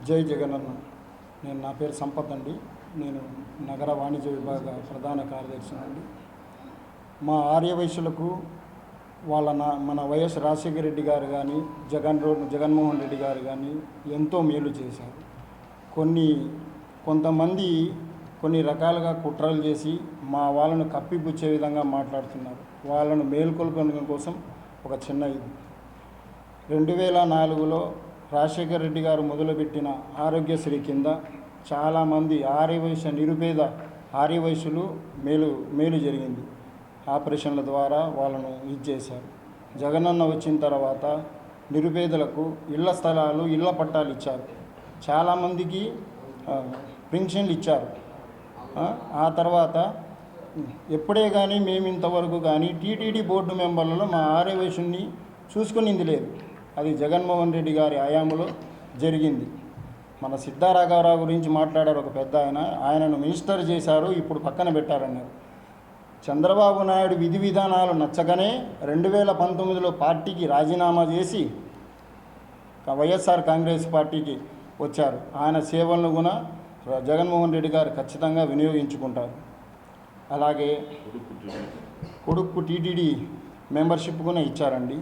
జై జగనన్న. నా పేరు సంపత్ అండి. నేను నగర వాణిజ్య విభాగ ప్రధాన కార్యదర్శి అండి. మా ఆర్యవైశ్యులకు మన వైఎస్ రాజశేఖర రెడ్డి గారు కానీ జగన్మోహన్ రెడ్డి గారు కానీ ఎంతో మేలు చేశారు. కొంతమంది కొన్ని రకాలుగా కుట్రలు చేసి మా వాళ్ళను కప్పిపుచ్చే విధంగా మాట్లాడుతున్నారు. వాళ్ళను మేల్కొల్పడం కోసం ఒక చిన్న 2004లో రాజశేఖర రెడ్డి గారు మొదలుపెట్టిన ఆరోగ్యశ్రీ కింద చాలామంది నిరుపేద ఆర్యవైశ్యులు మేలు జరిగింది. ఆపరేషన్ల ద్వారా వాళ్ళను చేశారు. జగనన్న వచ్చిన తర్వాత నిరుపేదలకు ఇళ్ల స్థలాలు, ఇళ్ల పట్టాలు ఇచ్చారు. చాలామందికి పెన్షన్లు ఇచ్చారు. ఆ తర్వాత ఎప్పుడే కానీ మేము ఇంతవరకు కానీ టీటీడీ బోర్డు మెంబర్లలో మా ఆర్యవైశ్యుని చూసుకునింది లేదు. అది జగన్మోహన్ రెడ్డి గారి హయాంలో జరిగింది. మన సిద్ధారాఘవరావు గురించి మాట్లాడారు ఒక పెద్ద ఆయనను మినిస్టర్ చేశారు, ఇప్పుడు పక్కన పెట్టారన్నారు. చంద్రబాబు నాయుడు విధి విధానాలు నచ్చగానే 2019లో పార్టీకి రాజీనామా చేసి వైఎస్ఆర్ కాంగ్రెస్ పార్టీకి వచ్చారు. ఆయన సేవలను కూడా జగన్మోహన్ రెడ్డి గారు ఖచ్చితంగా వినియోగించుకుంటారు. అలాగే కొడుకు టీటీడీ మెంబర్షిప్ కూడా ఇచ్చారండి.